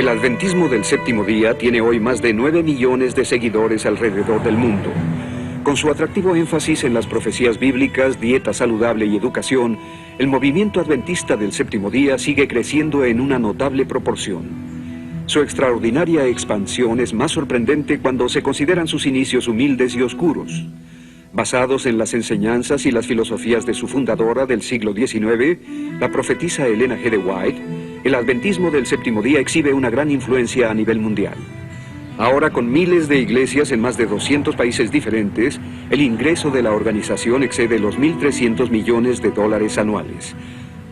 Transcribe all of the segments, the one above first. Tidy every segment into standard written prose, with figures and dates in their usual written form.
El adventismo del séptimo día tiene hoy más de 9 millones de seguidores alrededor del mundo. Con su atractivo énfasis en las profecías bíblicas, dieta saludable y educación, el movimiento adventista del séptimo día sigue creciendo en una notable proporción. Su extraordinaria expansión es más sorprendente cuando se consideran sus inicios humildes y oscuros. Basados en las enseñanzas y las filosofías de su fundadora del siglo XIX, la profetisa Elena G. de White, el adventismo del séptimo día exhibe una gran influencia a nivel mundial. Ahora, con miles de iglesias en más de 200 países diferentes, el ingreso de la organización excede los $1.300 millones anuales.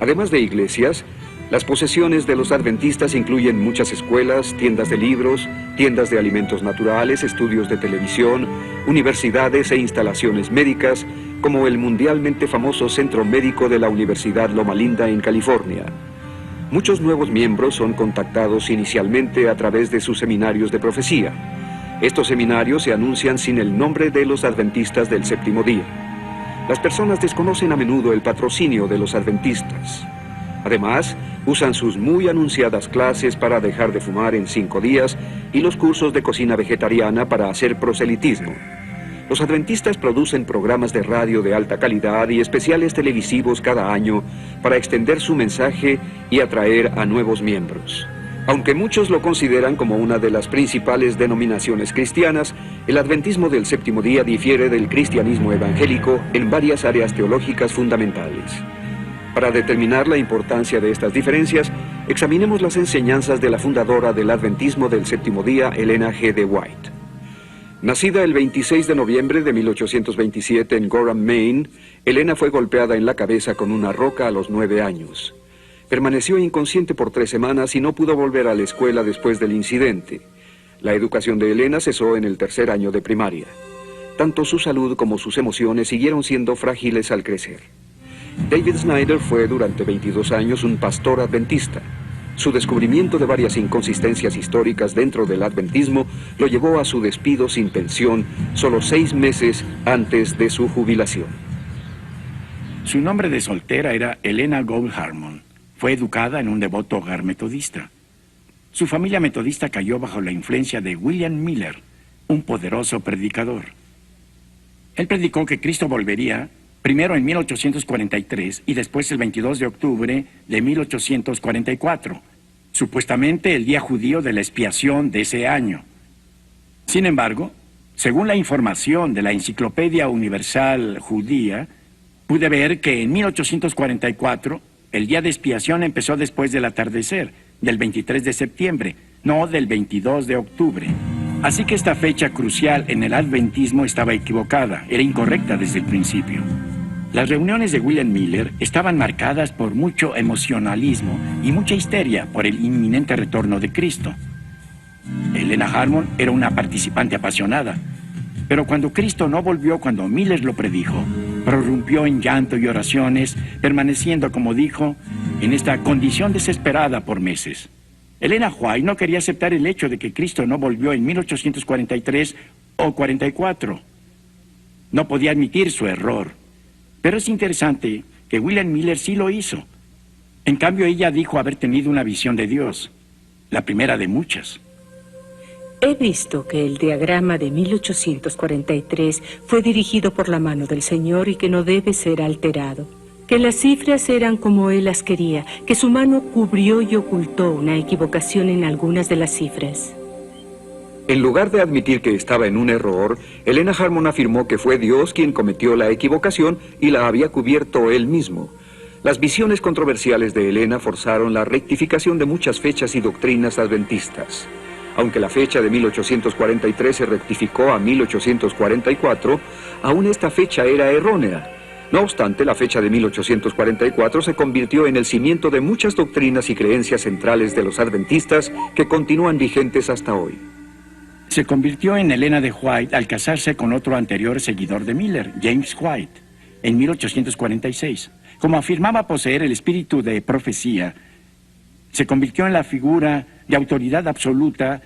Además de iglesias, las posesiones de los adventistas incluyen muchas escuelas, tiendas de libros, tiendas de alimentos naturales, estudios de televisión, universidades e instalaciones médicas, como el mundialmente famoso Centro Médico de la Universidad Loma Linda en California. Muchos nuevos miembros son contactados inicialmente a través de sus seminarios de profecía. Estos seminarios se anuncian sin el nombre de los adventistas del séptimo día. Las personas desconocen a menudo el patrocinio de los adventistas. Además, usan sus muy anunciadas clases para dejar de fumar en 5 días y los cursos de cocina vegetariana para hacer proselitismo. Los adventistas producen programas de radio de alta calidad y especiales televisivos cada año para extender su mensaje y atraer a nuevos miembros. Aunque muchos lo consideran como una de las principales denominaciones cristianas, el adventismo del séptimo día difiere del cristianismo evangélico en varias áreas teológicas fundamentales. Para determinar la importancia de estas diferencias, examinemos las enseñanzas de la fundadora del adventismo del séptimo día, Elena G. de White. Nacida el 26 de noviembre de 1827 en Gorham, Maine, Elena fue golpeada en la cabeza con una roca a los 9 años. Permaneció inconsciente por 3 semanas y no pudo volver a la escuela después del incidente. La educación de Elena cesó en el 3er año de primaria. Tanto su salud como sus emociones siguieron siendo frágiles al crecer. David Snyder fue durante 22 años un pastor adventista. Su descubrimiento de varias inconsistencias históricas dentro del adventismo lo llevó a su despido sin pensión solo 6 meses antes de su jubilación. Su nombre de soltera era Elena Gould Harmon. Fue educada en un devoto hogar metodista. Su familia metodista cayó bajo la influencia de William Miller, un poderoso predicador. Él predicó que Cristo volvería primero en 1843 y después el 22 de octubre de 1844, supuestamente el día judío de la expiación de ese año. Sin embargo, según la información de la Enciclopedia Universal Judía, pude ver que en 1844 el día de expiación empezó después del atardecer, del 23 de septiembre, no del 22 de octubre. Así que esta fecha crucial en el adventismo estaba equivocada, era incorrecta desde el principio. Las reuniones de William Miller estaban marcadas por mucho emocionalismo y mucha histeria por el inminente retorno de Cristo. Elena Harmon era una participante apasionada, pero cuando Cristo no volvió cuando Miller lo predijo, prorrumpió en llanto y oraciones, permaneciendo, como dijo, en esta condición desesperada por meses. Elena White no quería aceptar el hecho de que Cristo no volvió en 1843 o 44. No podía admitir su error. Pero es interesante que William Miller sí lo hizo. En cambio, ella dijo haber tenido una visión de Dios, la primera de muchas. He visto que el diagrama de 1843 fue dirigido por la mano del Señor y que no debe ser alterado. Que las cifras eran como Él las quería, que su mano cubrió y ocultó una equivocación en algunas de las cifras. En lugar de admitir que estaba en un error, Elena Harmon afirmó que fue Dios quien cometió la equivocación y la había cubierto Él mismo. Las visiones controversiales de Elena forzaron la rectificación de muchas fechas y doctrinas adventistas. Aunque la fecha de 1843 se rectificó a 1844, aún esta fecha era errónea. No obstante, la fecha de 1844 se convirtió en el cimiento de muchas doctrinas y creencias centrales de los adventistas que continúan vigentes hasta hoy. Se convirtió en Elena de White al casarse con otro anterior seguidor de Miller, James White, en 1846. Como afirmaba poseer el espíritu de profecía, se convirtió en la figura de autoridad absoluta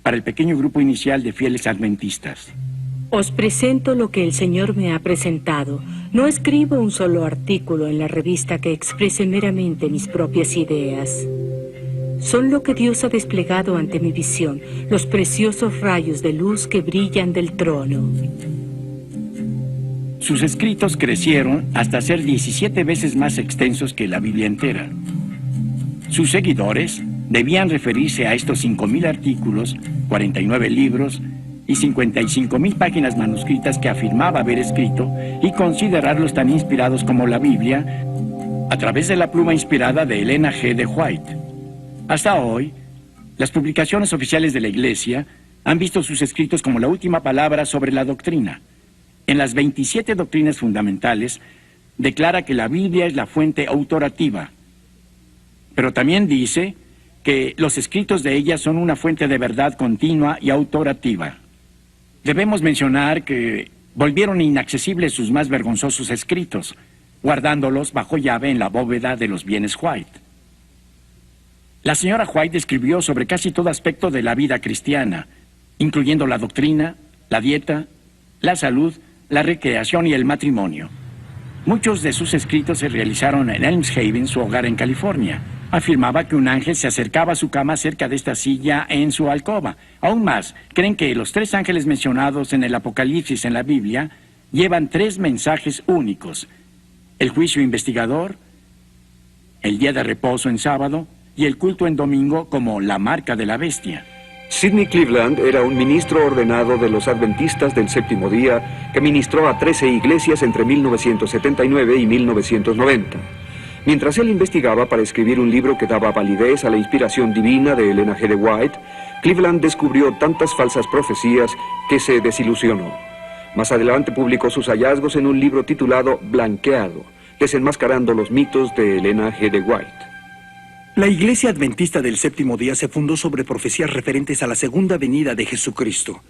para el pequeño grupo inicial de fieles adventistas. Os presento lo que el Señor me ha presentado. No escribo un solo artículo en la revista que exprese meramente mis propias ideas. son lo que Dios ha desplegado ante mi visión, los preciosos rayos de luz que brillan del trono. Sus escritos crecieron hasta ser 17 veces más extensos que la Biblia entera. Sus seguidores debían referirse a estos 5.000 artículos, 49 libros y 55.000 páginas manuscritas que afirmaba haber escrito y considerarlos tan inspirados como la Biblia a través de la pluma inspirada de Elena G. de White. Hasta hoy, las publicaciones oficiales de la Iglesia han visto sus escritos como la última palabra sobre la doctrina. En las 27 doctrinas fundamentales, declara que la Biblia es la fuente autorativa, pero también dice que los escritos de ella son una fuente de verdad continua y autorativa. Debemos mencionar que volvieron inaccesibles sus más vergonzosos escritos, guardándolos bajo llave en la bóveda de los bienes White. La señora White escribió sobre casi todo aspecto de la vida cristiana, incluyendo la doctrina, la dieta, la salud, la recreación y el matrimonio. Muchos de sus escritos se realizaron en Elms Haven, su hogar en California. Afirmaba que un ángel se acercaba a su cama cerca de esta silla en su alcoba. Aún más, creen que los 3 ángeles mencionados en el Apocalipsis en la Biblia llevan 3 mensajes únicos: el juicio investigador, el día de reposo en sábado y el culto en domingo como la marca de la bestia. Sidney Cleveland era un ministro ordenado de los Adventistas del Séptimo Día que ministró a 13 iglesias entre 1979 y 1990. Mientras él investigaba para escribir un libro que daba validez a la inspiración divina de Elena G. de White, Cleveland descubrió tantas falsas profecías que se desilusionó. Más adelante publicó sus hallazgos en un libro titulado Blanqueado, desenmascarando los mitos de Elena G. de White. La Iglesia Adventista del Séptimo Día se fundó sobre profecías referentes a la segunda venida de Jesucristo.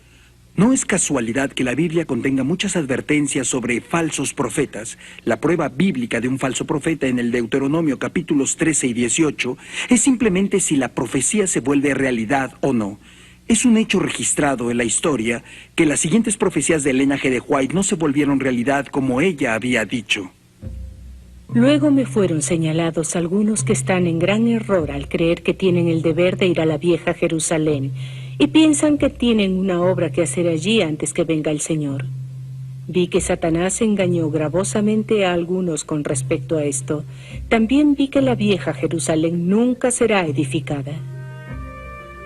No es casualidad que la Biblia contenga muchas advertencias sobre falsos profetas. La prueba bíblica de un falso profeta en el Deuteronomio capítulos 13 y 18 es simplemente si la profecía se vuelve realidad o no. Es un hecho registrado en la historia que las siguientes profecías de Elena G. de White no se volvieron realidad como ella había dicho. Luego me fueron señalados algunos que están en gran error al creer que tienen el deber de ir a la vieja Jerusalén y piensan que tienen una obra que hacer allí antes que venga el Señor. Vi que Satanás engañó gravosamente a algunos con respecto a esto. También vi que la vieja Jerusalén nunca será edificada.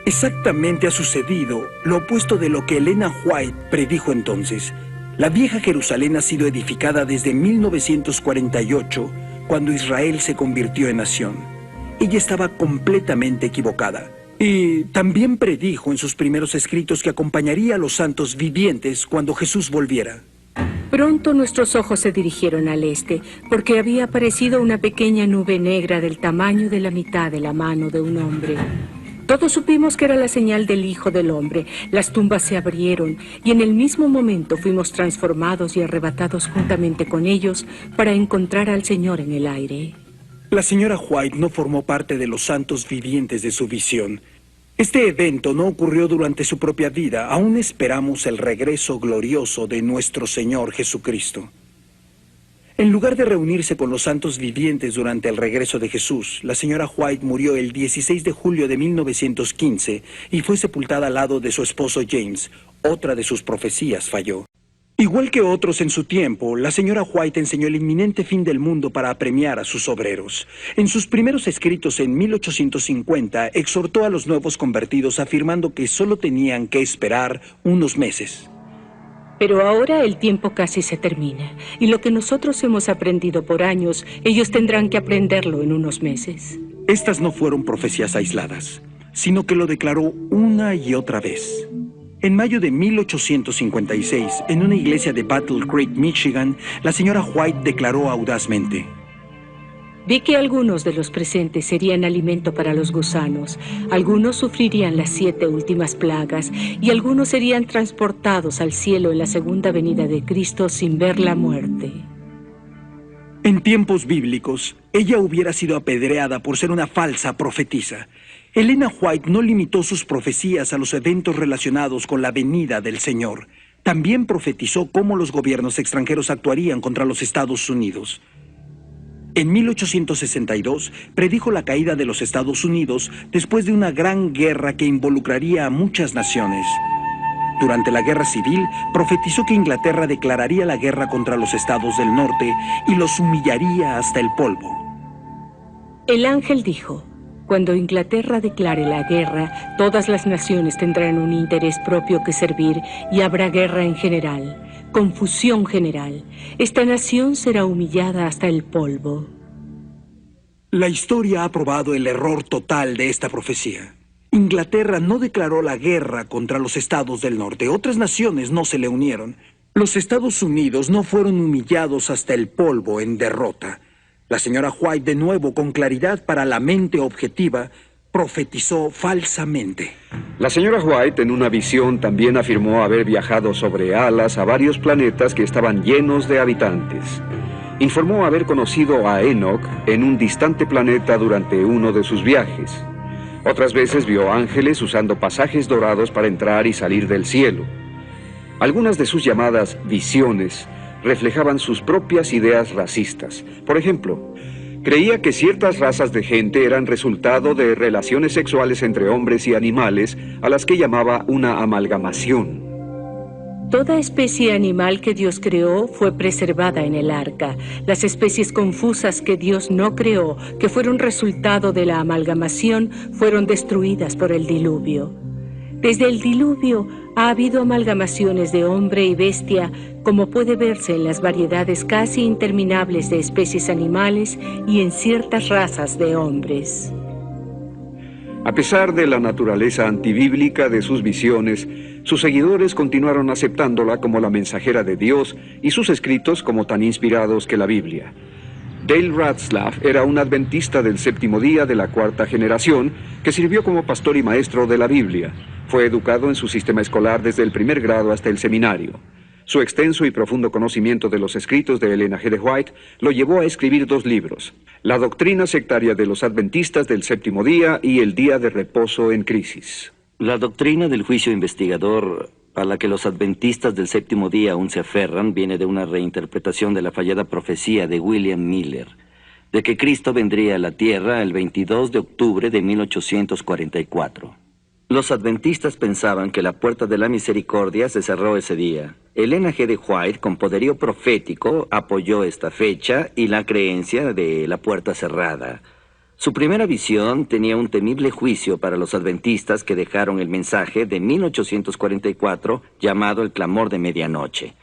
Exactamente ha sucedido lo opuesto de lo que Elena White predijo entonces. La vieja Jerusalén ha sido edificada desde 1948, cuando Israel se convirtió en nación. Ella estaba completamente equivocada. Y también predijo en sus primeros escritos que acompañaría a los santos vivientes cuando Jesús volviera. Pronto nuestros ojos se dirigieron al este, porque había aparecido una pequeña nube negra del tamaño de la mitad de la mano de un hombre. Todos supimos que era la señal del Hijo del Hombre. Las tumbas se abrieron y en el mismo momento fuimos transformados y arrebatados juntamente con ellos para encontrar al Señor en el aire. La señora White no formó parte de los santos vivientes de su visión. Este evento no ocurrió durante su propia vida. Aún esperamos el regreso glorioso de nuestro Señor Jesucristo. En lugar de reunirse con los santos vivientes durante el regreso de Jesús, la señora White murió el 16 de julio de 1915 y fue sepultada al lado de su esposo James. Otra de sus profecías falló. Igual que otros en su tiempo, la señora White enseñó el inminente fin del mundo para apremiar a sus obreros. En sus primeros escritos en 1850, exhortó a los nuevos convertidos afirmando que solo tenían que esperar unos meses. Pero ahora el tiempo casi se termina, y lo que nosotros hemos aprendido por años, ellos tendrán que aprenderlo en unos meses. Estas no fueron profecías aisladas, sino que lo declaró una y otra vez. En mayo de 1856, en una iglesia de Battle Creek, Michigan, la señora White declaró audazmente: Vi que algunos de los presentes serían alimento para los gusanos, algunos sufrirían las 7 últimas plagas y algunos serían transportados al cielo en la segunda venida de Cristo sin ver la muerte. En tiempos bíblicos, ella hubiera sido apedreada por ser una falsa profetisa. Elena White no limitó sus profecías a los eventos relacionados con la venida del Señor. También profetizó cómo los gobiernos extranjeros actuarían contra los Estados Unidos. En 1862 predijo la caída de los Estados Unidos después de una gran guerra que involucraría a muchas naciones. Durante la Guerra Civil, profetizó que Inglaterra declararía la guerra contra los estados del norte y los humillaría hasta el polvo. El ángel dijo: cuando Inglaterra declare la guerra, todas las naciones tendrán un interés propio que servir y habrá guerra en general, confusión general. Esta nación será humillada hasta el polvo. La historia ha probado el error total de esta profecía. Inglaterra no declaró la guerra contra los estados del norte. Otras naciones no se le unieron. Los Estados Unidos no fueron humillados hasta el polvo en derrota. La señora White, de nuevo con claridad para la mente objetiva, profetizó falsamente. La señora White, en una visión, también afirmó haber viajado sobre alas a varios planetas que estaban llenos de habitantes. Informó haber conocido a Enoch en un distante planeta durante uno de sus viajes. Otras veces vio ángeles usando pasajes dorados para entrar y salir del cielo. Algunas de sus llamadas visiones reflejaban sus propias ideas racistas. Por ejemplo, creía que ciertas razas de gente eran resultado de relaciones sexuales entre hombres y animales, a las que llamaba una amalgamación. Toda especie animal que Dios creó fue preservada en el arca. Las especies confusas que Dios no creó, que fueron resultado de la amalgamación, fueron destruidas por el diluvio. Desde el diluvio ha habido amalgamaciones de hombre y bestia, como puede verse en las variedades casi interminables de especies animales y en ciertas razas de hombres. A pesar de la naturaleza antibíblica de sus visiones, sus seguidores continuaron aceptándola como la mensajera de Dios y sus escritos como tan inspirados que la Biblia. Dale Ratzlaff era un adventista del séptimo día de la cuarta generación que sirvió como pastor y maestro de la Biblia. Fue educado en su sistema escolar desde el primer grado hasta el seminario. Su extenso y profundo conocimiento de los escritos de Ellen G. White lo llevó a escribir 2 libros: La doctrina sectaria de los adventistas del séptimo día y El día de reposo en crisis. La doctrina del juicio investigador, a la que los adventistas del séptimo día aún se aferran, viene de una reinterpretación de la fallada profecía de William Miller, de que Cristo vendría a la tierra el 22 de octubre de 1844. Los adventistas pensaban que la puerta de la misericordia se cerró ese día. Ellen G. White, con poderío profético, apoyó esta fecha y la creencia de la puerta cerrada. Su primera visión tenía un temible juicio para los adventistas que dejaron el mensaje de 1844 llamado el clamor de medianoche.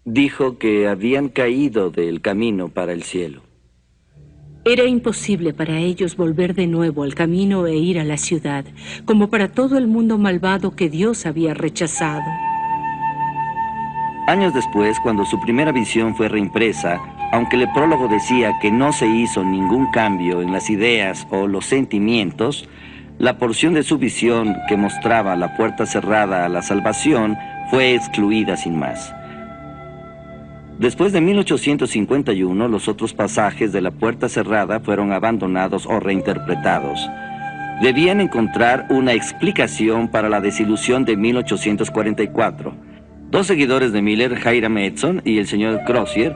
Dijo que habían caído del camino para el cielo. Era imposible para ellos volver de nuevo al camino e ir a la ciudad, como para todo el mundo malvado que Dios había rechazado. Años después, cuando su primera visión fue reimpresa, aunque el prólogo decía que no se hizo ningún cambio en las ideas o los sentimientos, la porción de su visión que mostraba la puerta cerrada a la salvación fue excluida sin más. Después de 1851, los otros pasajes de la puerta cerrada fueron abandonados o reinterpretados. Debían encontrar una explicación para la desilusión de 1844. 2 seguidores de Miller, Hiram Edson y el señor Crozier,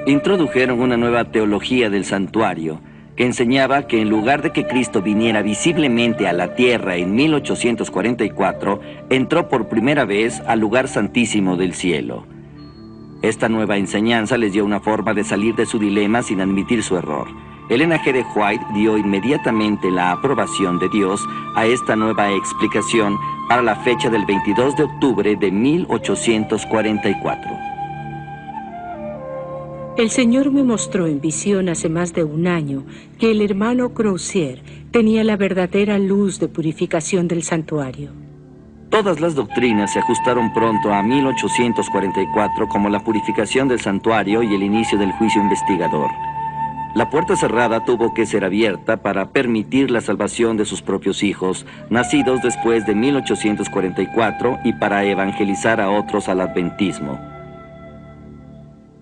introdujeron una nueva teología del santuario, que enseñaba que en lugar de que Cristo viniera visiblemente a la tierra en 1844, entró por primera vez al lugar santísimo del cielo. Esta nueva enseñanza les dio una forma de salir de su dilema sin admitir su error. Ellen G. White dio inmediatamente la aprobación de Dios a esta nueva explicación para la fecha del 22 de octubre de 1844. El Señor me mostró en visión hace más de 1 año que el hermano Crozier tenía la verdadera luz de purificación del santuario. Todas las doctrinas se ajustaron pronto a 1844 como la purificación del santuario y el inicio del juicio investigador. La puerta cerrada tuvo que ser abierta para permitir la salvación de sus propios hijos, nacidos después de 1844, y para evangelizar a otros al adventismo.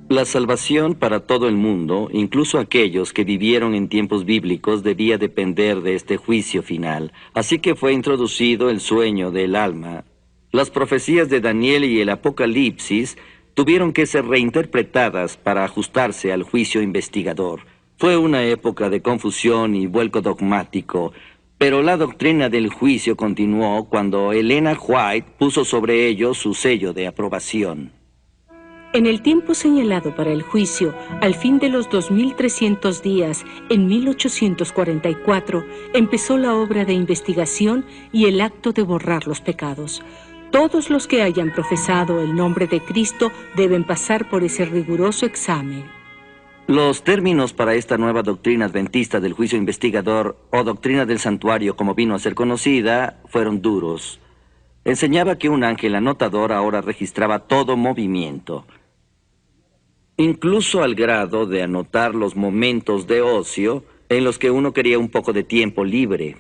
La salvación para todo el mundo, incluso aquellos que vivieron en tiempos bíblicos, debía depender de este juicio final. Así que fue introducido el sueño del alma. Las profecías de Daniel y el Apocalipsis tuvieron que ser reinterpretadas para ajustarse al juicio investigador. Fue una época de confusión y vuelco dogmático, pero la doctrina del juicio continuó cuando Elena White puso sobre ello su sello de aprobación. En el tiempo señalado para el juicio, al fin de los 2300 días, en 1844, empezó la obra de investigación y el acto de borrar los pecados. Todos los que hayan profesado el nombre de Cristo deben pasar por ese riguroso examen. Los términos para esta nueva doctrina adventista del juicio investigador, o doctrina del santuario como vino a ser conocida, fueron duros. Enseñaba que un ángel anotador ahora registraba todo movimiento, incluso al grado de anotar los momentos de ocio en los que uno quería un poco de tiempo libre.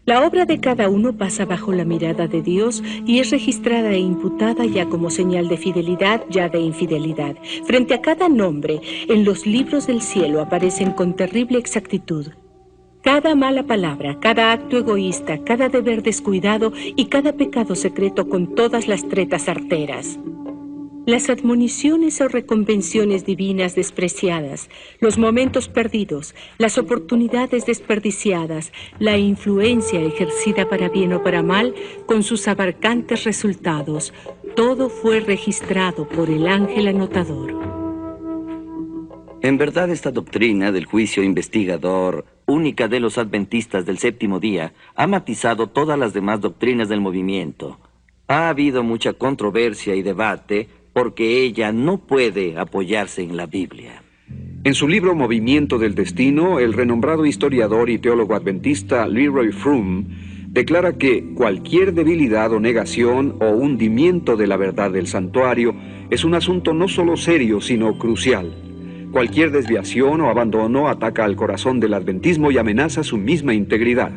La obra de cada uno pasa bajo la mirada de Dios y es registrada e imputada ya como señal de fidelidad, ya de infidelidad. Frente a cada nombre, en los libros del cielo aparecen con terrible exactitud cada mala palabra, cada acto egoísta, cada deber descuidado y cada pecado secreto con todas las tretas arteras. Las admoniciones o reconvenciones divinas despreciadas, los momentos perdidos, las oportunidades desperdiciadas, la influencia ejercida para bien o para mal, con sus abarcantes resultados, todo fue registrado por el ángel anotador. En verdad, esta doctrina del juicio investigador, única de los adventistas del séptimo día, ha matizado todas las demás doctrinas del movimiento. Ha habido mucha controversia y debate porque ella no puede apoyarse en la Biblia. En su libro Movimiento del Destino, el renombrado historiador y teólogo adventista Leroy Froom declara que cualquier debilidad o negación o hundimiento de la verdad del santuario es un asunto no solo serio, sino crucial. Cualquier desviación o abandono ataca al corazón del adventismo y amenaza su misma integridad.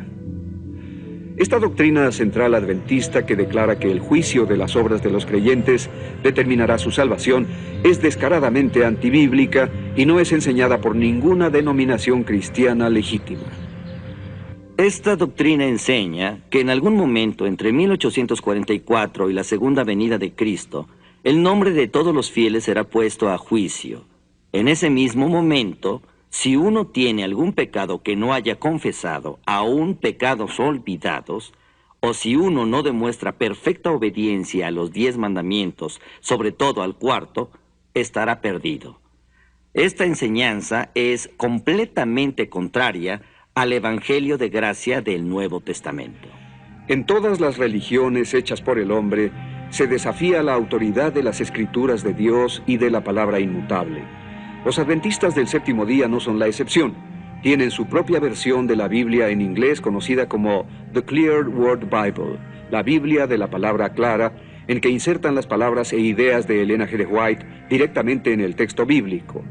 Esta doctrina central adventista que declara que el juicio de las obras de los creyentes determinará su salvación es descaradamente antibíblica y no es enseñada por ninguna denominación cristiana legítima. Esta doctrina enseña que en algún momento entre 1844 y la segunda venida de Cristo, el nombre de todos los fieles será puesto a juicio. En ese mismo momento, si uno tiene algún pecado que no haya confesado, aún pecados olvidados, o si uno no demuestra perfecta obediencia a los 10 mandamientos, sobre todo al cuarto, estará perdido. Esta enseñanza es completamente contraria al Evangelio de gracia del Nuevo Testamento. En todas las religiones hechas por el hombre, se desafía la autoridad de las Escrituras de Dios y de la palabra inmutable. Los adventistas del séptimo día no son la excepción. Tienen su propia versión de la Biblia en inglés conocida como The Clear Word Bible, la Biblia de la palabra clara, en que insertan las palabras e ideas de Elena G. White directamente en el texto bíblico.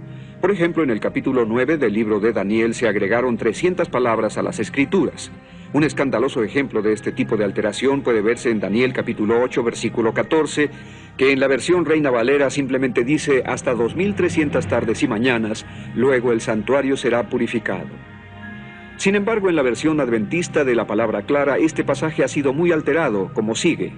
Por ejemplo, en el capítulo 9 del libro de Daniel se agregaron 300 palabras a las Escrituras. Un escandaloso ejemplo de este tipo de alteración puede verse en Daniel capítulo 8, versículo 14, que en la versión Reina Valera simplemente dice hasta 2300 tardes y mañanas, luego el santuario será purificado. Sin embargo, en la versión adventista de la palabra clara, este pasaje ha sido muy alterado, como sigue.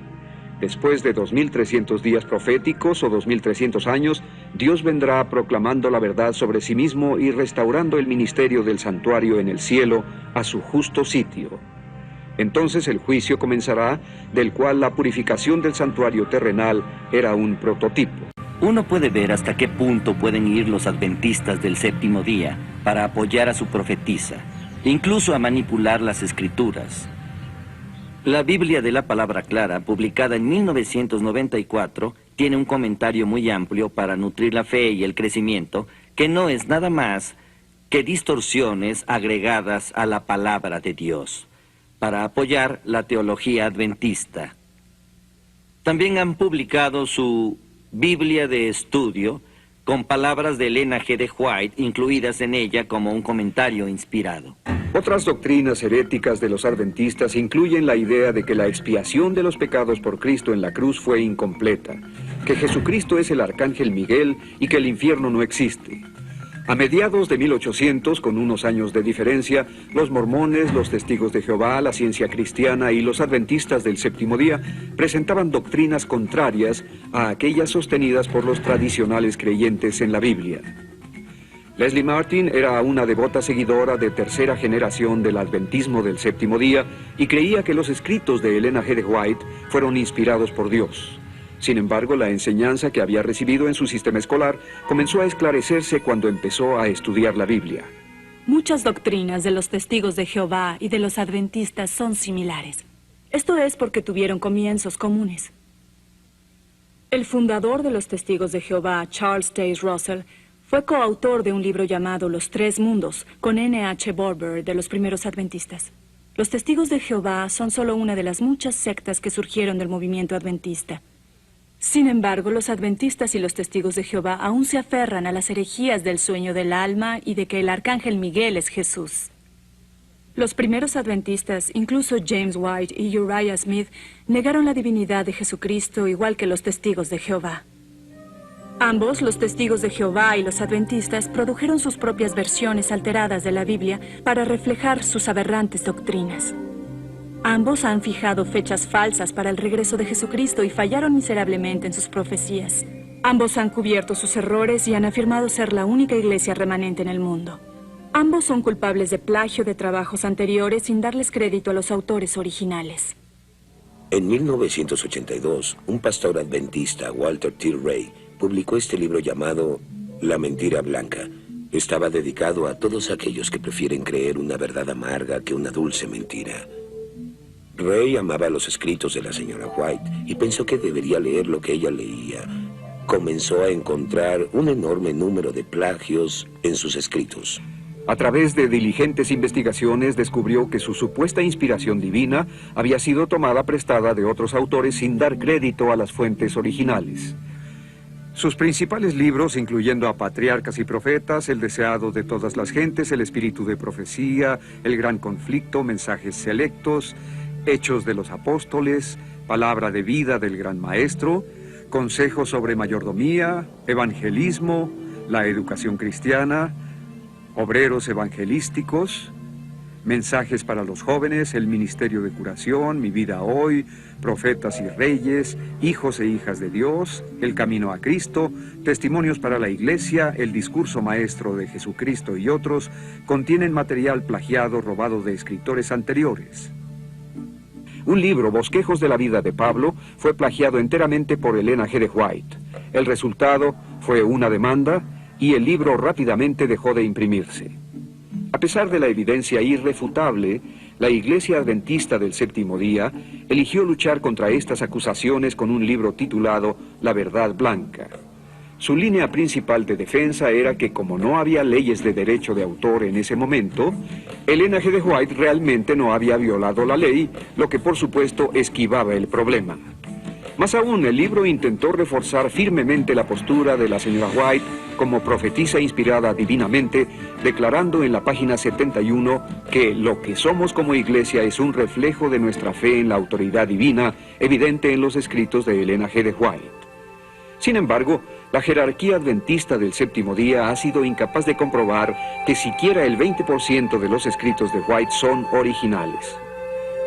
Después de 2300 días proféticos o 2300 años, Dios vendrá proclamando la verdad sobre sí mismo y restaurando el ministerio del santuario en el cielo a su justo sitio. Entonces el juicio comenzará, del cual la purificación del santuario terrenal era un prototipo. Uno puede ver hasta qué punto pueden ir los adventistas del séptimo día para apoyar a su profetisa, incluso a manipular las Escrituras. La Biblia de la Palabra Clara, publicada en 1994, tiene un comentario muy amplio para nutrir la fe y el crecimiento, que no es nada más que distorsiones agregadas a la palabra de Dios, para apoyar la teología adventista. También han publicado su Biblia de estudio, con palabras de Elena G. White incluidas en ella como un comentario inspirado. Otras doctrinas heréticas de los adventistas incluyen la idea de que la expiación de los pecados por Cristo en la cruz fue incompleta, que Jesucristo es el arcángel Miguel y que el infierno no existe. A mediados de 1800, con unos años de diferencia, los mormones, los testigos de Jehová, la ciencia cristiana y los adventistas del séptimo día presentaban doctrinas contrarias a aquellas sostenidas por los tradicionales creyentes en la Biblia. Leslie Martin era una devota seguidora de tercera generación del adventismo del séptimo día y creía que los escritos de Elena G. de White fueron inspirados por Dios. Sin embargo, la enseñanza que había recibido en su sistema escolar comenzó a esclarecerse cuando empezó a estudiar la Biblia. Muchas doctrinas de los testigos de Jehová y de los adventistas son similares. Esto es porque tuvieron comienzos comunes. El fundador de los testigos de Jehová, Charles Taze Russell, fue coautor de un libro llamado Los Tres Mundos, con N.H. Barber de los primeros adventistas. Los testigos de Jehová son solo una de las muchas sectas que surgieron del movimiento adventista. Sin embargo, los adventistas y los testigos de Jehová aún se aferran a las herejías del sueño del alma y de que el arcángel Miguel es Jesús. Los primeros adventistas, incluso James White y Uriah Smith, negaron la divinidad de Jesucristo igual que los testigos de Jehová. Ambos, los testigos de Jehová y los adventistas, produjeron sus propias versiones alteradas de la Biblia para reflejar sus aberrantes doctrinas. Ambos han fijado fechas falsas para el regreso de Jesucristo y fallaron miserablemente en sus profecías. Ambos han cubierto sus errores y han afirmado ser la única iglesia remanente en el mundo. Ambos son culpables de plagio de trabajos anteriores sin darles crédito a los autores originales. En 1982, un pastor adventista, Walter T. Ray, publicó este libro llamado La Mentira Blanca. Estaba dedicado a todos aquellos que prefieren creer una verdad amarga que una dulce mentira. Ray amaba los escritos de la señora White y pensó que debería leer lo que ella leía. Comenzó a encontrar un enorme número de plagios en sus escritos. A través de diligentes investigaciones descubrió que su supuesta inspiración divina había sido tomada prestada de otros autores sin dar crédito a las fuentes originales. Sus principales libros, incluyendo a Patriarcas y Profetas, El Deseado de Todas las Gentes, El Espíritu de Profecía, El Gran Conflicto, Mensajes Selectos, Hechos de los Apóstoles, Palabra de Vida del Gran Maestro, Consejos sobre Mayordomía, Evangelismo, La Educación Cristiana, Obreros Evangelísticos, Mensajes para los Jóvenes, El Ministerio de Curación, Mi Vida Hoy, Profetas y Reyes, Hijos e Hijas de Dios, El Camino a Cristo, Testimonios para la Iglesia, El Discurso Maestro de Jesucristo y otros, contienen material plagiado robado de escritores anteriores. Un libro, Bosquejos de la Vida de Pablo, fue plagiado enteramente por Elena G. de White. El resultado fue una demanda y el libro rápidamente dejó de imprimirse. A pesar de la evidencia irrefutable, la Iglesia Adventista del Séptimo Día eligió luchar contra estas acusaciones con un libro titulado La Verdad Blanca. Su línea principal de defensa era que como no había leyes de derecho de autor en ese momento, Elena G. de White realmente no había violado la ley, lo que por supuesto esquivaba el problema. Más aún, el libro intentó reforzar firmemente la postura de la señora White como profetisa inspirada divinamente, declarando en la página 71 que lo que somos como iglesia es un reflejo de nuestra fe en la autoridad divina, evidente en los escritos de Elena G. de White. Sin embargo, la jerarquía adventista del Séptimo Día ha sido incapaz de comprobar que siquiera el 20% de los escritos de White son originales.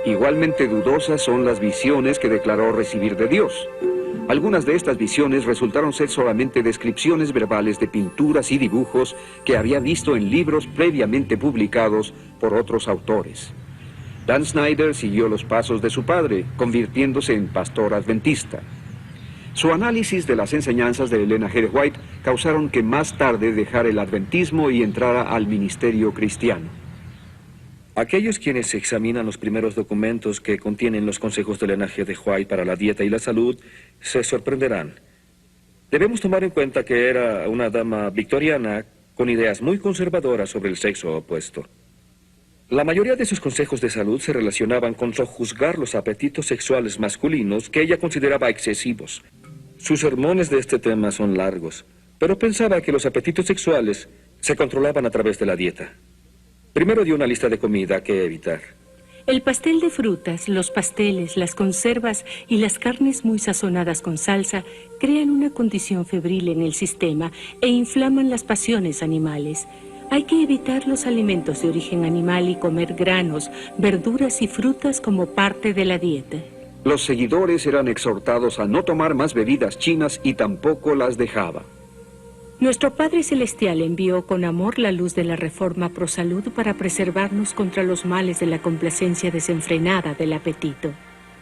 Igualmente dudosas son las visiones que declaró recibir de Dios. Algunas de estas visiones resultaron ser solamente descripciones verbales de pinturas y dibujos que había visto en libros previamente publicados por otros autores. Dan Snyder siguió los pasos de su padre, convirtiéndose en pastor adventista. Su análisis de las enseñanzas de Elena G. de White causaron que más tarde dejara el adventismo y entrara al ministerio cristiano. Aquellos quienes examinan los primeros documentos que contienen los consejos de Elena G. de White para la dieta y la salud, se sorprenderán. Debemos tomar en cuenta que era una dama victoriana con ideas muy conservadoras sobre el sexo opuesto. La mayoría de sus consejos de salud se relacionaban con sojuzgar los apetitos sexuales masculinos que ella consideraba excesivos. Sus sermones de este tema son largos, pero pensaba que los apetitos sexuales se controlaban a través de la dieta. Primero dio una lista de comida que evitar. El pastel de frutas, los pasteles, las conservas y las carnes muy sazonadas con salsa crean una condición febril en el sistema e inflaman las pasiones animales. Hay que evitar los alimentos de origen animal y comer granos, verduras y frutas como parte de la dieta. Los seguidores eran exhortados a no tomar más bebidas chinas y tampoco las dejaba. Nuestro Padre Celestial envió con amor la luz de la Reforma Pro Salud para preservarnos contra los males de la complacencia desenfrenada del apetito.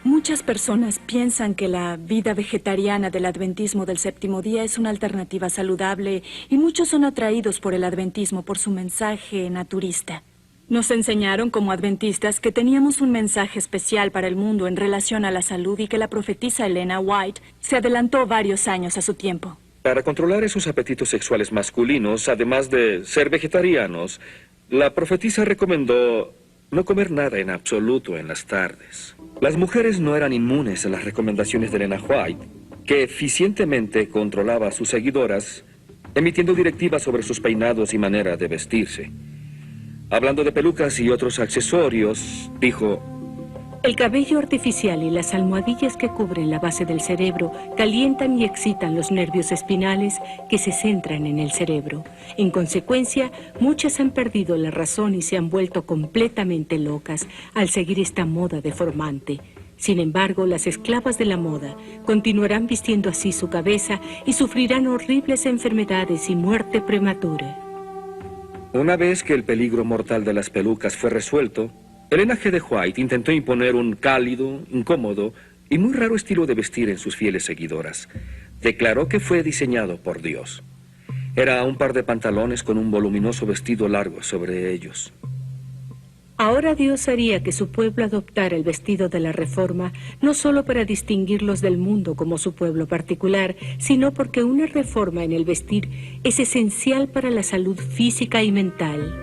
Muchas personas piensan que la vida vegetariana del adventismo del séptimo día es una alternativa saludable y muchos son atraídos por el adventismo por su mensaje naturista. Nos enseñaron como adventistas que teníamos un mensaje especial para el mundo en relación a la salud y que la profetisa Elena White se adelantó varios años a su tiempo. Para controlar esos apetitos sexuales masculinos, además de ser vegetarianos, la profetisa recomendó no comer nada en absoluto en las tardes. Las mujeres no eran inmunes a las recomendaciones de Elena White, que eficientemente controlaba a sus seguidoras, emitiendo directivas sobre sus peinados y manera de vestirse. Hablando de pelucas y otros accesorios, dijo: el cabello artificial y las almohadillas que cubren la base del cerebro calientan y excitan los nervios espinales que se centran en el cerebro. En consecuencia, muchas han perdido la razón y se han vuelto completamente locas al seguir esta moda deformante. Sin embargo, las esclavas de la moda continuarán vistiendo así su cabeza y sufrirán horribles enfermedades y muerte prematura. Una vez que el peligro mortal de las pelucas fue resuelto, Elena G. de White intentó imponer un cálido, incómodo y muy raro estilo de vestir en sus fieles seguidoras. Declaró que fue diseñado por Dios. Era un par de pantalones con un voluminoso vestido largo sobre ellos. Ahora Dios haría que su pueblo adoptara el vestido de la Reforma, no solo para distinguirlos del mundo como su pueblo particular, sino porque una reforma en el vestir es esencial para la salud física y mental.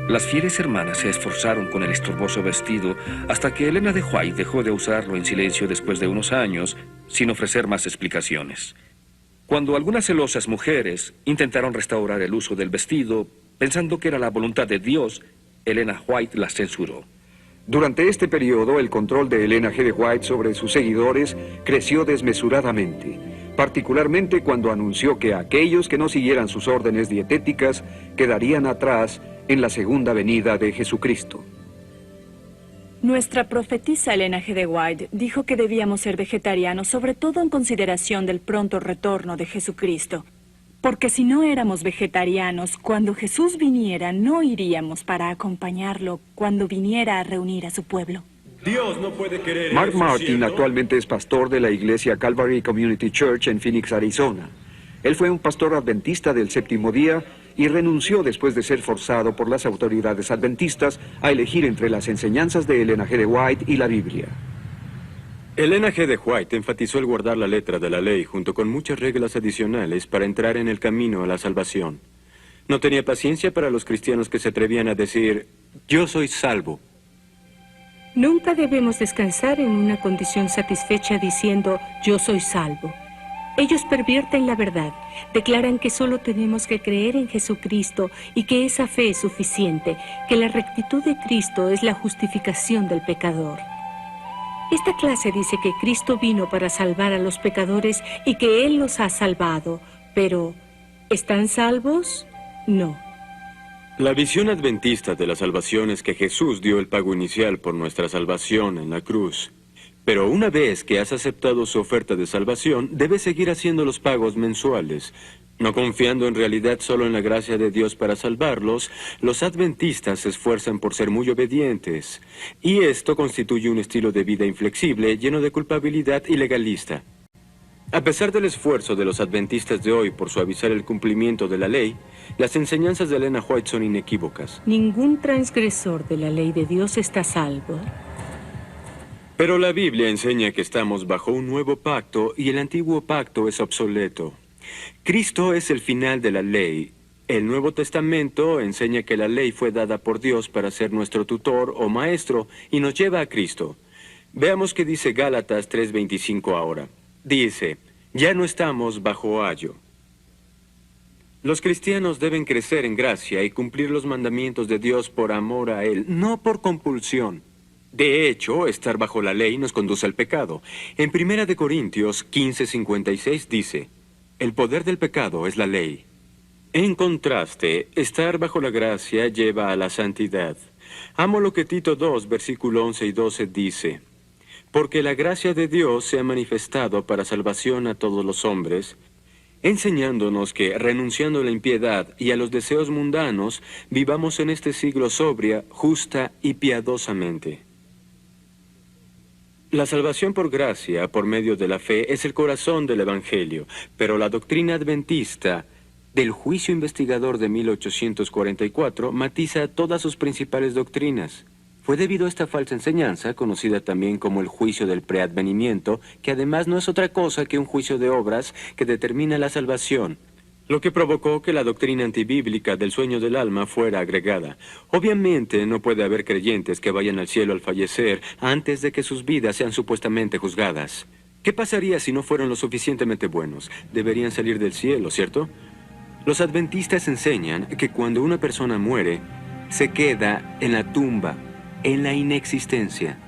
Las fieles hermanas se esforzaron con el estorboso vestido hasta que Elena de White dejó de usarlo en silencio después de unos años, sin ofrecer más explicaciones. Cuando algunas celosas mujeres intentaron restaurar el uso del vestido, pensando que era la voluntad de Dios, Elena White las censuró. Durante este periodo, el control de Elena G. de White sobre sus seguidores creció desmesuradamente, particularmente cuando anunció que aquellos que no siguieran sus órdenes dietéticas quedarían atrás en la segunda venida de Jesucristo. Nuestra profetisa Elena G. de White dijo que debíamos ser vegetarianos, sobre todo en consideración del pronto retorno de Jesucristo. Porque si no éramos vegetarianos, cuando Jesús viniera, no iríamos para acompañarlo cuando viniera a reunir a su pueblo. Dios no puede querer Mark eso, Martin ¿cierto? actualmente es pastor de la iglesia Calvary Community Church en Phoenix, Arizona. Él fue un pastor adventista del séptimo día y renunció después de ser forzado por las autoridades adventistas a elegir entre las enseñanzas de Elena G. de White y la Biblia. Elena G. de White enfatizó el guardar la letra de la ley junto con muchas reglas adicionales para entrar en el camino a la salvación. No tenía paciencia para los cristianos que se atrevían a decir: yo soy salvo. Nunca debemos descansar en una condición satisfecha diciendo yo soy salvo. Ellos pervierten la verdad, declaran que solo tenemos que creer en Jesucristo y que esa fe es suficiente, que la rectitud de Cristo es la justificación del pecador. Esta clase dice que Cristo vino para salvar a los pecadores y que Él los ha salvado, pero ¿están salvos? No. La visión adventista de la salvación es que Jesús dio el pago inicial por nuestra salvación en la cruz. Pero una vez que has aceptado su oferta de salvación, debes seguir haciendo los pagos mensuales. No confiando en realidad solo en la gracia de Dios para salvarlos, los adventistas se esfuerzan por ser muy obedientes. Y esto constituye un estilo de vida inflexible, lleno de culpabilidad y legalista. A pesar del esfuerzo de los adventistas de hoy por suavizar el cumplimiento de la ley, las enseñanzas de Elena White son inequívocas. Ningún transgresor de la ley de Dios está salvo. Pero la Biblia enseña que estamos bajo un nuevo pacto y el antiguo pacto es obsoleto. Cristo es el final de la ley. El Nuevo Testamento enseña que la ley fue dada por Dios para ser nuestro tutor o maestro y nos lleva a Cristo. Veamos qué dice Gálatas 3:25 ahora. Dice: ya no estamos bajo ayo. Los cristianos deben crecer en gracia y cumplir los mandamientos de Dios por amor a Él, no por compulsión. De hecho, estar bajo la ley nos conduce al pecado. En 1 Corintios 15:56 dice: el poder del pecado es la ley. En contraste, estar bajo la gracia lleva a la santidad. Amo lo que Tito 2, versículo 11 y 12 dice: porque la gracia de Dios se ha manifestado para salvación a todos los hombres, enseñándonos que, renunciando a la impiedad y a los deseos mundanos, vivamos en este siglo sobria, justa y piadosamente. La salvación por gracia, por medio de la fe, es el corazón del Evangelio, pero la doctrina adventista del juicio investigador de 1844 matiza todas sus principales doctrinas. Fue debido a esta falsa enseñanza, conocida también como el juicio del preadvenimiento, que además no es otra cosa que un juicio de obras que determina la salvación, lo que provocó que la doctrina antibíblica del sueño del alma fuera agregada. Obviamente no puede haber creyentes que vayan al cielo al fallecer antes de que sus vidas sean supuestamente juzgadas. ¿Qué pasaría si no fueron lo suficientemente buenos? Deberían salir del cielo, ¿cierto? Los adventistas enseñan que cuando una persona muere, se queda en la tumba, en la inexistencia.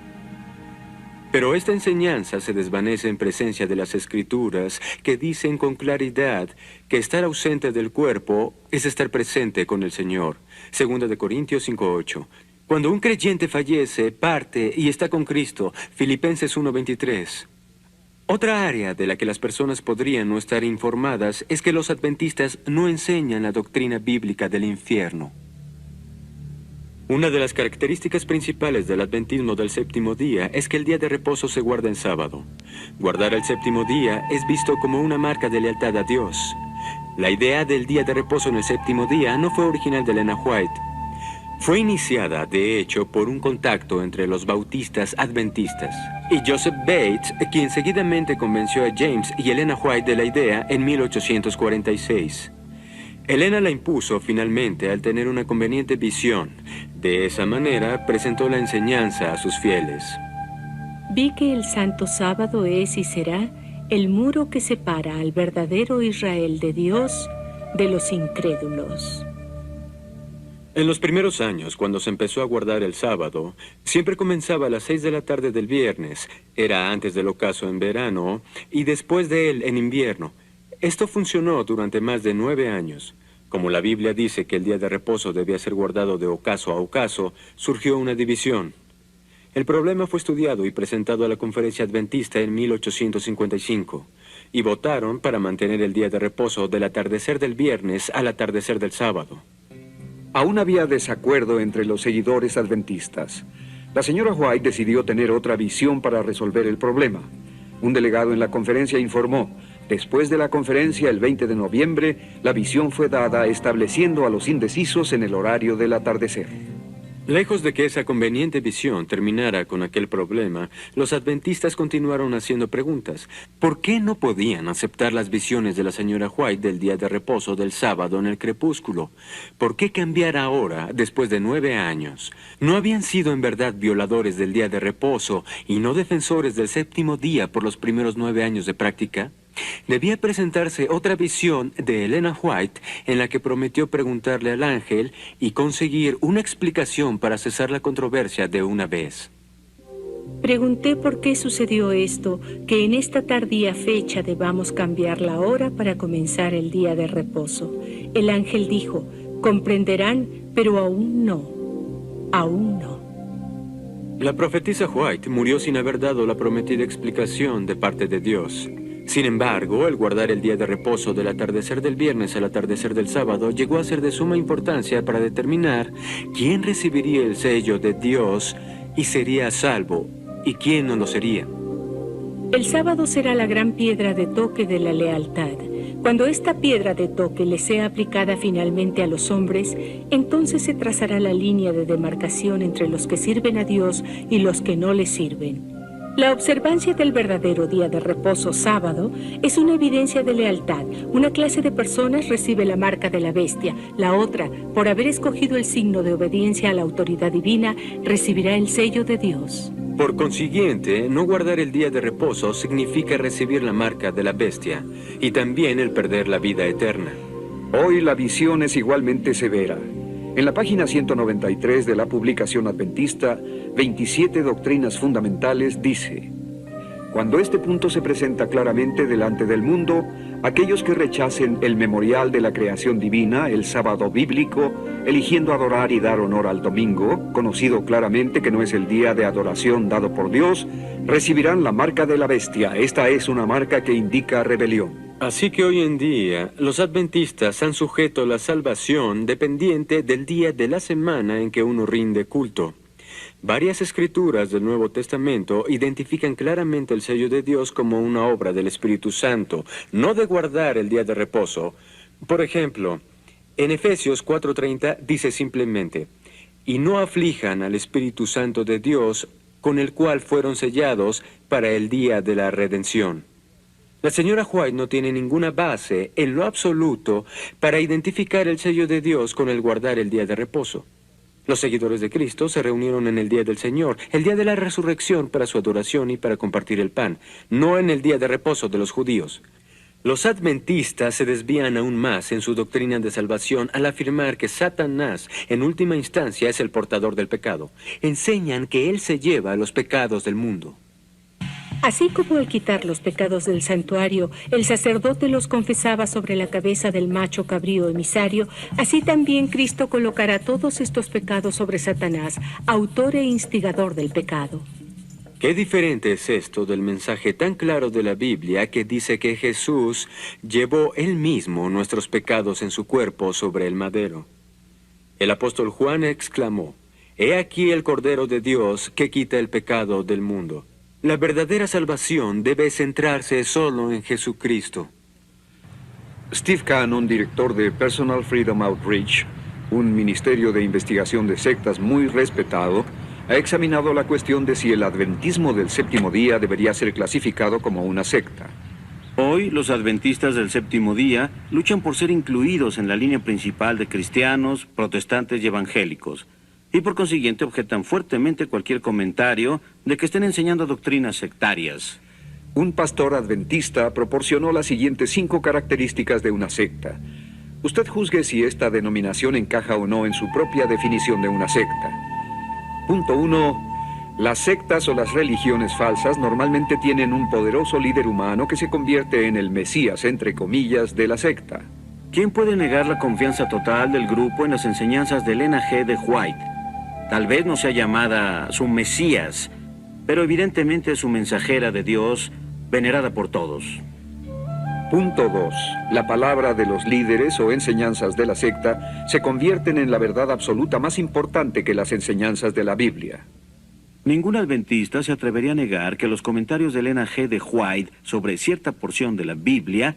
Pero esta enseñanza se desvanece en presencia de las Escrituras, que dicen con claridad que estar ausente del cuerpo es estar presente con el Señor. 2 de Corintios 5:8. Cuando un creyente fallece, parte y está con Cristo. Filipenses 1:23. Otra área de la que las personas podrían no estar informadas es que los adventistas no enseñan la doctrina bíblica del infierno. Una de las características principales del adventismo del séptimo día es que el día de reposo se guarda en sábado. Guardar el séptimo día es visto como una marca de lealtad a Dios. La idea del día de reposo en el séptimo día no fue original de Elena White. Fue iniciada, de hecho, por un contacto entre los bautistas adventistas y Joseph Bates, quien seguidamente convenció a James y Elena White de la idea en 1846. Elena la impuso finalmente al tener una conveniente visión. De esa manera presentó la enseñanza a sus fieles. Vi que el santo sábado es y será el muro que separa al verdadero Israel de Dios de los incrédulos. En los primeros años, cuando se empezó a guardar el sábado, siempre comenzaba a las 6 de la tarde del viernes. Era antes del ocaso en verano y después de él en invierno. Esto funcionó durante más de 9 años. Como la Biblia dice que el día de reposo debía ser guardado de ocaso a ocaso, surgió una división. El problema fue estudiado y presentado a la Conferencia Adventista en 1855, y votaron para mantener el día de reposo del atardecer del viernes al atardecer del sábado. Aún había desacuerdo entre los seguidores adventistas. La señora White decidió tener otra visión para resolver el problema. Un delegado en la conferencia informó: después de la conferencia, el 20 de noviembre, la visión fue dada estableciendo a los indecisos en el horario del atardecer. Lejos de que esa conveniente visión terminara con aquel problema, los adventistas continuaron haciendo preguntas. ¿Por qué no podían aceptar las visiones de la señora White del día de reposo del sábado en el crepúsculo? ¿Por qué cambiar ahora, después de 9 años? ¿No habían sido en verdad violadores del día de reposo y no defensores del séptimo día por los primeros 9 años de práctica? Debía presentarse otra visión de Elena White en la que prometió preguntarle al ángel y conseguir una explicación para cesar la controversia de una vez. Pregunté por qué sucedió esto, que en esta tardía fecha debamos cambiar la hora para comenzar el día de reposo. El ángel dijo: comprenderán, pero aún no. Aún no. La profetisa White murió sin haber dado la prometida explicación de parte de Dios. Sin embargo, el guardar el día de reposo del atardecer del viernes al atardecer del sábado llegó a ser de suma importancia para determinar quién recibiría el sello de Dios y sería salvo, y quién no lo sería. El sábado será la gran piedra de toque de la lealtad. Cuando esta piedra de toque le sea aplicada finalmente a los hombres, entonces se trazará la línea de demarcación entre los que sirven a Dios y los que no le sirven. La observancia del verdadero día de reposo sábado es una evidencia de lealtad. Una clase de personas recibe la marca de la bestia, la otra, por haber escogido el signo de obediencia a la autoridad divina, recibirá el sello de Dios. Por consiguiente, no guardar el día de reposo significa recibir la marca de la bestia y también el perder la vida eterna. Hoy la visión es igualmente severa. En la página 193 de la publicación adventista, 27 doctrinas fundamentales, dice: cuando este punto se presenta claramente delante del mundo, aquellos que rechacen el memorial de la creación divina, el sábado bíblico, eligiendo adorar y dar honor al domingo, conocido claramente que no es el día de adoración dado por Dios, recibirán la marca de la bestia. Esta es una marca que indica rebelión. Así que hoy en día, los adventistas han sujeto la salvación dependiente del día de la semana en que uno rinde culto. Varias escrituras del Nuevo Testamento identifican claramente el sello de Dios como una obra del Espíritu Santo, no de guardar el día de reposo. Por ejemplo, en Efesios 4:30 dice simplemente, «Y no aflijan al Espíritu Santo de Dios, con el cual fueron sellados para el día de la redención». La señora White no tiene ninguna base, en lo absoluto, para identificar el sello de Dios con el guardar el día de reposo. Los seguidores de Cristo se reunieron en el día del Señor, el día de la resurrección para su adoración y para compartir el pan, no en el día de reposo de los judíos. Los adventistas se desvían aún más en su doctrina de salvación al afirmar que Satanás, en última instancia, es el portador del pecado. Enseñan que él se lleva los pecados del mundo. Así como al quitar los pecados del santuario, el sacerdote los confesaba sobre la cabeza del macho cabrío emisario, así también Cristo colocará todos estos pecados sobre Satanás, autor e instigador del pecado. Qué diferente es esto del mensaje tan claro de la Biblia que dice que Jesús llevó él mismo nuestros pecados en su cuerpo sobre el madero. El apóstol Juan exclamó, «He aquí el Cordero de Dios que quita el pecado del mundo». La verdadera salvación debe centrarse solo en Jesucristo. Steve Cannon, director de Personal Freedom Outreach, un ministerio de investigación de sectas muy respetado, ha examinado la cuestión de si el adventismo del séptimo día debería ser clasificado como una secta. Hoy, los adventistas del séptimo día luchan por ser incluidos en la línea principal de cristianos, protestantes y evangélicos, y por consiguiente objetan fuertemente cualquier comentario de que estén enseñando doctrinas sectarias. Un pastor adventista proporcionó las siguientes 5 características de una secta. Usted juzgue si esta denominación encaja o no en su propia definición de una secta. Punto 1. Las sectas o las religiones falsas normalmente tienen un poderoso líder humano que se convierte en el Mesías, entre comillas, de la secta. ¿Quién puede negar la confianza total del grupo en las enseñanzas de Elena G. de White? Tal vez no sea llamada su Mesías, pero evidentemente es su mensajera de Dios, venerada por todos. Punto 2. La palabra de los líderes o enseñanzas de la secta se convierten en la verdad absoluta más importante que las enseñanzas de la Biblia. Ningún adventista se atrevería a negar que los comentarios de Elena G. de White sobre cierta porción de la Biblia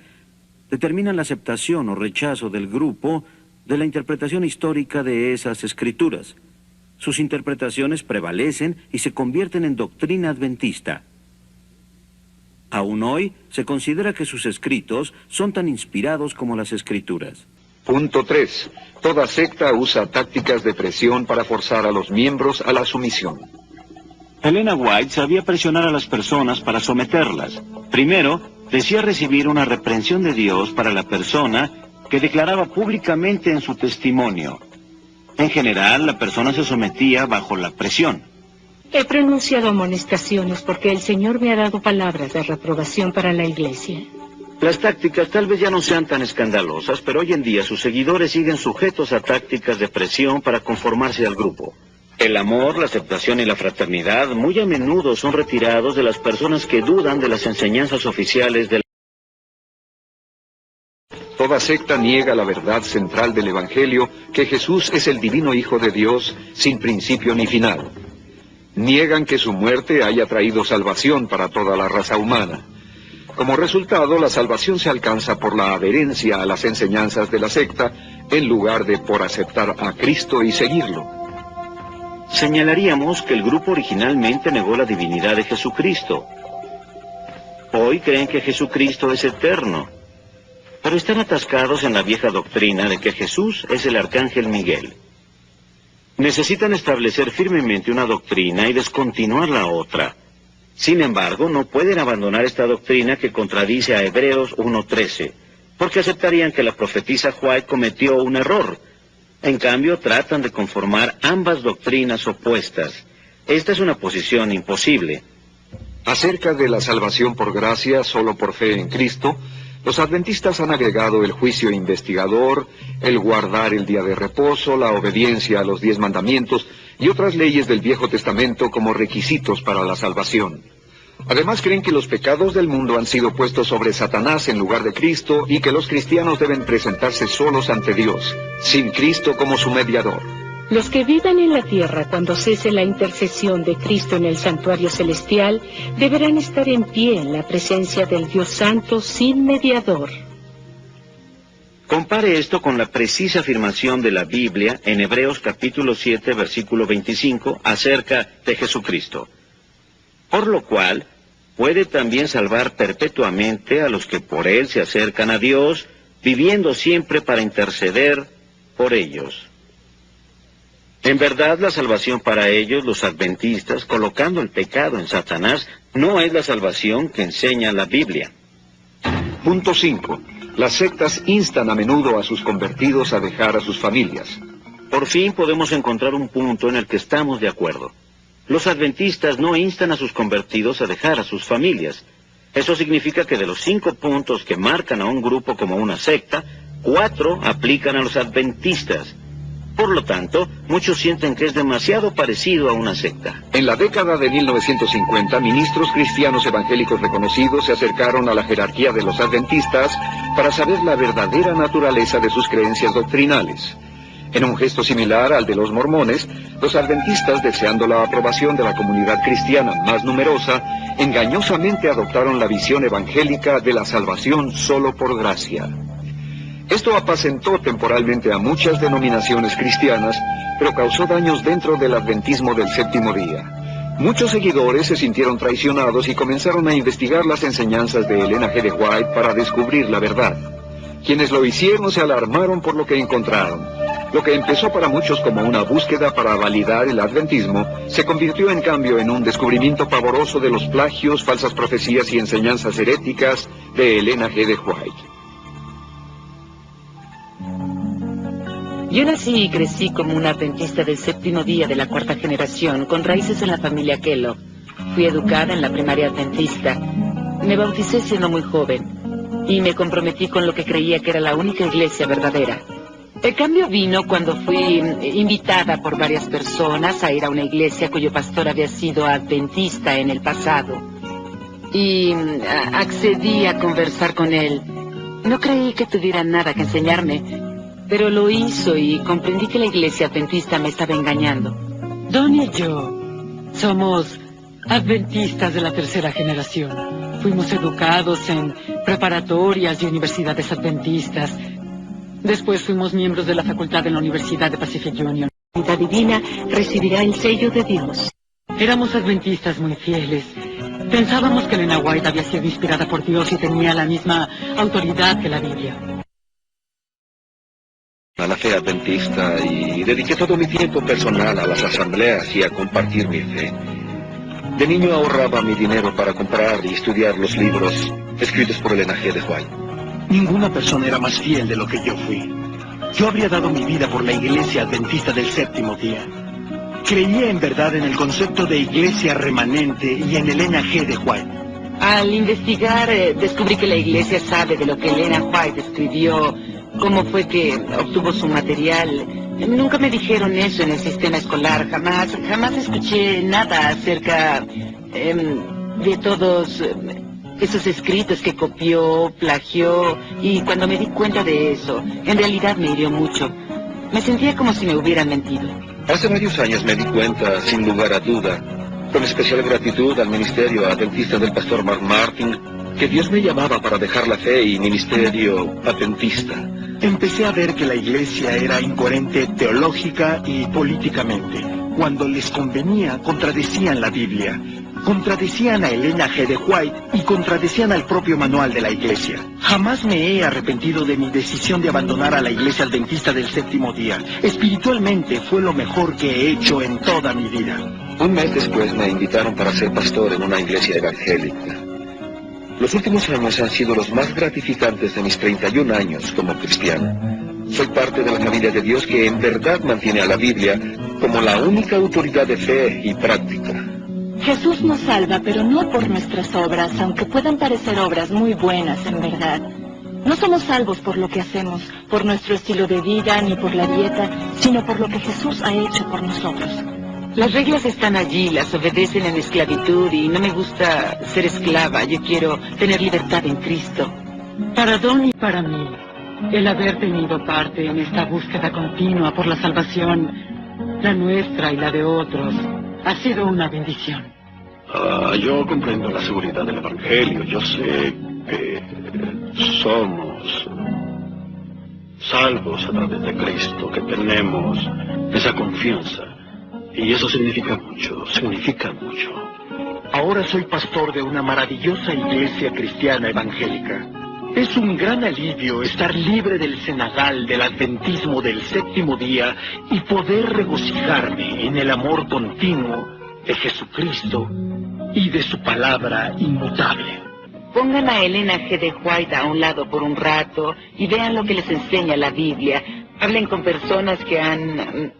determinan la aceptación o rechazo del grupo de la interpretación histórica de esas escrituras. Sus interpretaciones prevalecen y se convierten en doctrina adventista. Aún hoy, se considera que sus escritos son tan inspirados como las escrituras. Punto 3. Toda secta usa tácticas de presión para forzar a los miembros a la sumisión. Elena White sabía presionar a las personas para someterlas. Primero, decía recibir una reprensión de Dios para la persona que declaraba públicamente en su testimonio. En general, la persona se sometía bajo la presión. He pronunciado amonestaciones porque el Señor me ha dado palabras de reprobación para la iglesia. Las tácticas tal vez ya no sean tan escandalosas, pero hoy en día sus seguidores siguen sujetos a tácticas de presión para conformarse al grupo. El amor, la aceptación y la fraternidad muy a menudo son retirados de las personas que dudan de las enseñanzas oficiales de la... Toda secta niega la verdad central del Evangelio, que Jesús es el divino Hijo de Dios, sin principio ni final. Niegan que su muerte haya traído salvación para toda la raza humana. Como resultado, la salvación se alcanza por la adherencia a las enseñanzas de la secta, en lugar de por aceptar a Cristo y seguirlo. Señalaríamos que el grupo originalmente negó la divinidad de Jesucristo. Hoy creen que Jesucristo es eterno, pero están atascados en la vieja doctrina de que Jesús es el arcángel Miguel. Necesitan establecer firmemente una doctrina y descontinuar la otra. Sin embargo, no pueden abandonar esta doctrina que contradice a Hebreos 1:13, porque aceptarían que la profetisa White cometió un error. En cambio, tratan de conformar ambas doctrinas opuestas. Esta es una posición imposible. Acerca de la salvación por gracia, solo por fe en Cristo, los adventistas han agregado el juicio investigador, el guardar el día de reposo, la obediencia a los 10 mandamientos y otras leyes del Viejo Testamento como requisitos para la salvación. Además, creen que los pecados del mundo han sido puestos sobre Satanás en lugar de Cristo y que los cristianos deben presentarse solos ante Dios, sin Cristo como su mediador. Los que vivan en la tierra cuando cese la intercesión de Cristo en el santuario celestial deberán estar en pie en la presencia del Dios Santo sin mediador. Compare esto con la precisa afirmación de la Biblia en Hebreos capítulo 7, versículo 25, acerca de Jesucristo. Por lo cual, puede también salvar perpetuamente a los que por Él se acercan a Dios, viviendo siempre para interceder por ellos. En verdad, la salvación para ellos, los adventistas, colocando el pecado en Satanás, no es la salvación que enseña la Biblia. Punto 5. Las sectas instan a menudo a sus convertidos a dejar a sus familias. Por fin podemos encontrar un punto en el que estamos de acuerdo. Los adventistas no instan a sus convertidos a dejar a sus familias. Eso significa que de los 5 puntos que marcan a un grupo como una secta, 4 aplican a los adventistas. Por lo tanto, muchos sienten que es demasiado parecido a una secta. En la década de 1950, ministros cristianos evangélicos reconocidos se acercaron a la jerarquía de los adventistas para saber la verdadera naturaleza de sus creencias doctrinales. En un gesto similar al de los mormones, los adventistas, deseando la aprobación de la comunidad cristiana más numerosa, engañosamente adoptaron la visión evangélica de la salvación solo por gracia. Esto apacentó temporalmente a muchas denominaciones cristianas, pero causó daños dentro del adventismo del séptimo día. Muchos seguidores se sintieron traicionados y comenzaron a investigar las enseñanzas de Elena G. de White para descubrir la verdad. Quienes lo hicieron se alarmaron por lo que encontraron. Lo que empezó para muchos como una búsqueda para validar el adventismo, se convirtió en cambio en un descubrimiento pavoroso de los plagios, falsas profecías y enseñanzas heréticas de Elena G. de White. Yo nací y crecí como una adventista del séptimo día de la 4ª generación, con raíces en la familia Kellogg. Fui educada en la primaria adventista. Me bauticé siendo muy joven y me comprometí con lo que creía que era la única iglesia verdadera. El cambio vino cuando fui invitada por varias personas a ir a una iglesia cuyo pastor había sido adventista en el pasado. Y accedí a conversar con él. No creí que tuviera nada que enseñarme, pero lo hizo y comprendí que la iglesia adventista me estaba engañando. Don y yo somos adventistas de la 3ª generación. Fuimos educados en preparatorias y universidades adventistas. Después fuimos miembros de la facultad de la Universidad de Pacific Union. La vida divina recibirá el sello de Dios. Éramos adventistas muy fieles. Pensábamos que Elena White había sido inspirada por Dios y tenía la misma autoridad que la Biblia. A la fe adventista y dediqué todo mi tiempo personal a las asambleas y a compartir mi fe. De niño ahorraba mi dinero para comprar y estudiar los libros escritos por Elena G. de White. Ninguna persona era más fiel de lo que yo fui. Yo habría dado mi vida por la iglesia adventista del séptimo día. Creía en verdad en el concepto de iglesia remanente y en Elena G. de White. Al investigar, descubrí que la iglesia sabe de lo que Elena White escribió, cómo fue que obtuvo su material. Nunca me dijeron eso en el sistema escolar, jamás escuché nada acerca de todos esos escritos que copió, plagió, y cuando me di cuenta de eso, en realidad me hirió mucho. Me sentía como si me hubieran mentido. Hace varios años me di cuenta, sin lugar a duda, con especial gratitud al ministerio adventista del pastor Mark Martin, que Dios me llamaba para dejar la fe y ministerio adventista. Empecé a ver que la iglesia era incoherente teológica y políticamente. Cuando les convenía, contradecían la Biblia, contradecían a Elena G. de White y contradecían al propio manual de la iglesia. Jamás me he arrepentido de mi decisión de abandonar a la iglesia adventista del séptimo día. Espiritualmente fue lo mejor que he hecho en toda mi vida. Un mes después me invitaron para ser pastor en una iglesia evangélica. Los últimos años han sido los más gratificantes de mis 31 años como cristiano. Soy parte de la familia de Dios que en verdad mantiene a la Biblia como la única autoridad de fe y práctica. Jesús nos salva, pero no por nuestras obras, aunque puedan parecer obras muy buenas en verdad. No somos salvos por lo que hacemos, por nuestro estilo de vida, ni por la dieta, sino por lo que Jesús ha hecho por nosotros. Las reglas están allí, las obedecen en esclavitud y no me gusta ser esclava. Yo quiero tener libertad en Cristo. Para Don y para mí, el haber tenido parte en esta búsqueda continua por la salvación, la nuestra y la de otros, ha sido una bendición. Yo comprendo la seguridad del Evangelio. Yo sé que somos salvos a través de Cristo, que tenemos esa confianza. Y eso significa mucho, significa mucho. Ahora soy pastor de una maravillosa iglesia cristiana evangélica. Es un gran alivio estar libre del cenagal del adventismo del séptimo día y poder regocijarme en el amor continuo de Jesucristo y de su palabra inmutable. Pongan a Elena G. de White a un lado por un rato y vean lo que les enseña la Biblia. Hablen con personas que han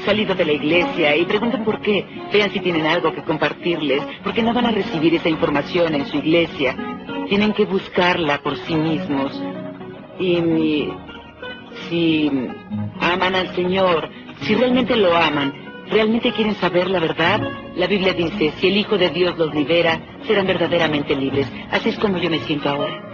salido de la iglesia y pregunten por qué. Vean si tienen algo que compartirles, porque no van a recibir esa información en su iglesia. Tienen que buscarla por sí mismos. Y si aman al Señor, si realmente lo aman, realmente quieren saber la verdad, la Biblia dice, si el Hijo de Dios los libera, serán verdaderamente libres. Así es como yo me siento ahora.